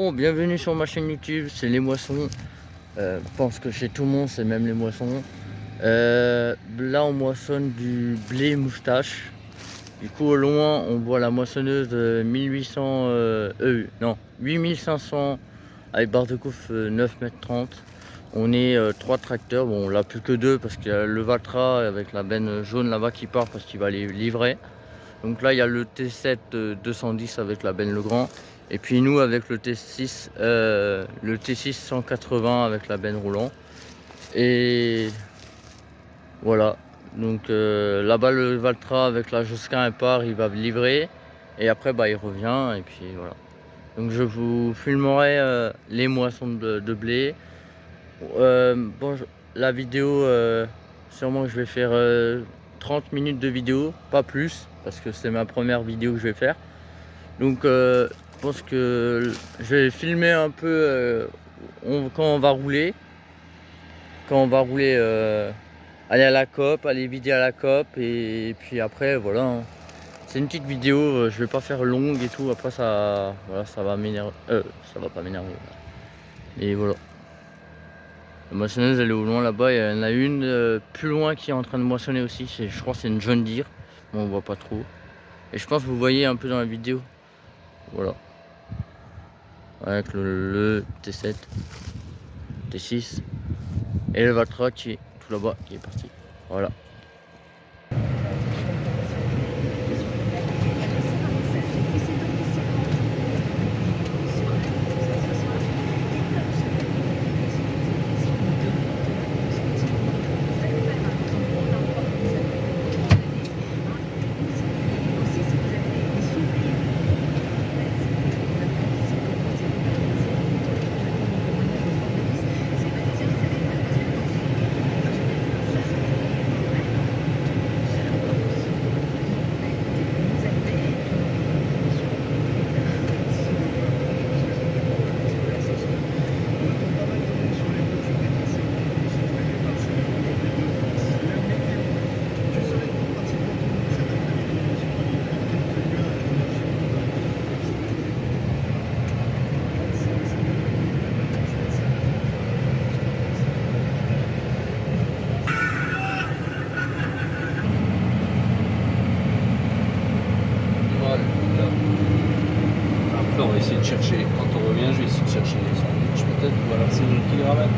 Bon, bienvenue sur ma chaîne YouTube, c'est les moissons. Je pense que chez tout le monde c'est même les moissons. Là on moissonne du blé moustache. Du coup au loin on voit la moissonneuse 1800, non 8500 avec barre de couffe 9,30 m. On est 3 tracteurs, bon on l'a plus que 2 parce qu'il y a le Valtra avec la benne jaune là-bas qui part parce qu'il va les livrer. Donc là il y a le T7 210 avec la benne Legrand. Et puis nous avec le T6 180 avec la benne roulant. Et voilà. Donc là-bas le Valtra avec la Josquin elle part, il va livrer. Et après bah il revient et puis voilà. Donc je vous filmerai les moissons de blé. Bon, la vidéo, sûrement que je vais faire 30 minutes de vidéo, pas plus, parce que c'est ma première vidéo que je vais faire. Donc je pense que je vais filmer un peu quand on va rouler. Quand on va rouler, aller à la COP, aller vider à la COP, et puis après voilà. Hein. C'est une petite vidéo, je vais pas faire longue et tout, après ça, voilà, ça va m'énerver, ça va pas m'énerver. Et voilà. La moissonneuse elle est au loin là-bas, il y en a une plus loin qui est en train de moissonner aussi, je crois que c'est une John Deere, bon, on voit pas trop. Et je pense que vous voyez un peu dans la vidéo. Voilà. Avec le T7, T6 et le Valtra qui est tout là-bas, qui est parti. Voilà. Après, on va essayer de chercher, quand on revient, je vais essayer de chercher les sandwichs peut-être, ou alors c'est lui qui les ramène.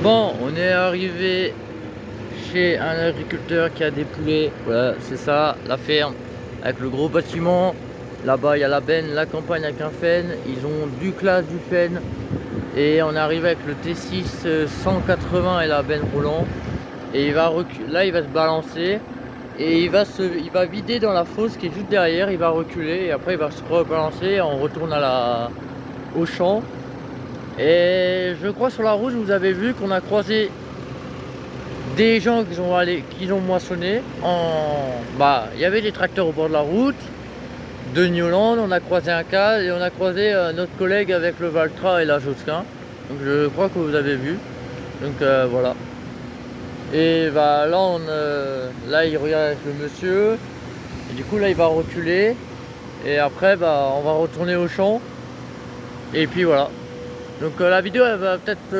Bon, on est arrivé chez un agriculteur qui a des poulets. Voilà, c'est ça, la ferme, avec le gros bâtiment. Là-bas, il y a la benne, la campagne avec un fen. Ils ont du classe, du fen. Et on est arrivé avec le T6 180 et la benne roulant. Et il va là, il va se balancer. Et il va vider dans la fosse qui est juste derrière. Il va reculer et après, il va se rebalancer. On retourne au champ. Et je crois sur la route, vous avez vu qu'on a croisé des gens qui ont moissonné. Il y avait des tracteurs au bord de la route. De Newland, on a croisé un cas et on a croisé notre collègue avec le Valtra et la Josquin. Donc je crois que vous avez vu. Donc voilà. Et bah là, là il regarde avec le monsieur. Et du coup là il va reculer. Et après bah on va retourner au champ. Et puis voilà. Donc la vidéo elle va peut-être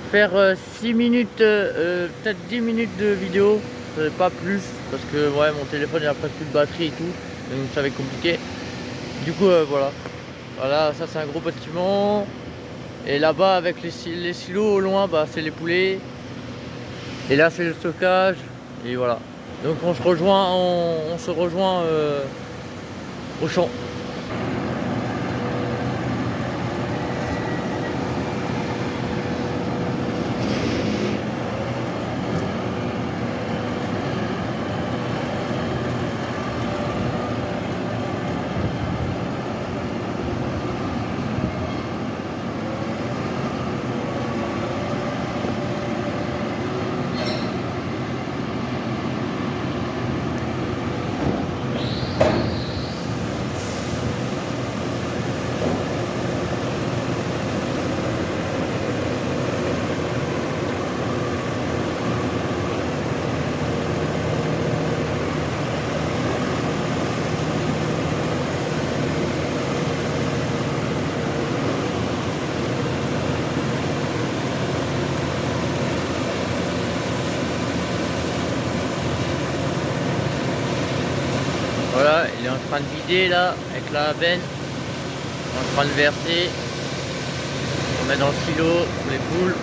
faire 6 minutes, peut-être 10 minutes de vidéo, pas plus. parce que ouais, mon téléphone il a presque plus de batterie et tout, donc ça va être compliqué. Du coup voilà. Voilà, ça c'est un gros bâtiment. Et là-bas avec les silos au loin, bah, c'est les poulets. Et là c'est le stockage. Et voilà. Donc on se rejoint, au champ. Voilà, il est en train de vider là, avec la benne. En train de verser. On met dans le silo pour les poules.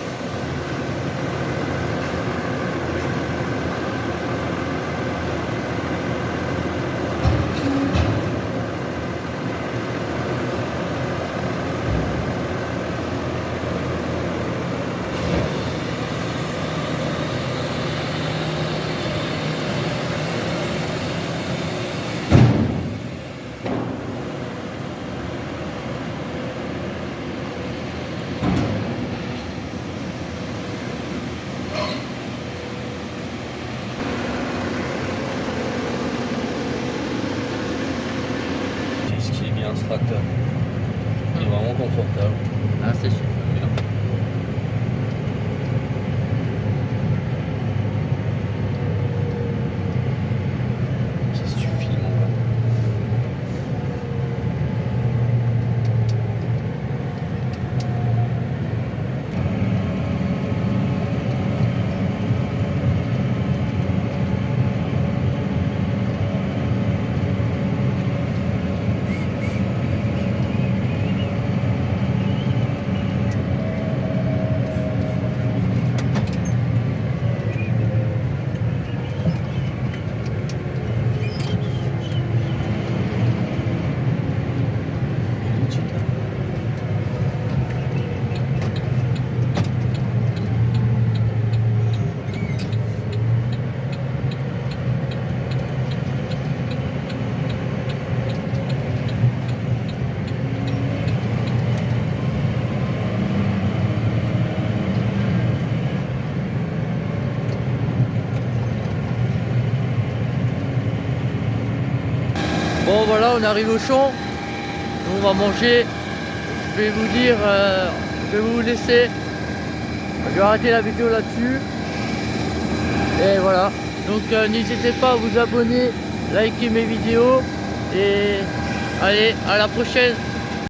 Qu'est-ce qu'il est bien ce tracteur. Il est vraiment confortable. Ah, c'est sûr. Bien. Qu'est-ce que tu filmes là? Bon voilà, on arrive au champ. On va manger. Je vais vous dire, je vais vous laisser. Je vais arrêter la vidéo là-dessus. Et voilà. Donc n'hésitez pas à vous abonner, liker mes vidéos. Et allez, à la prochaine.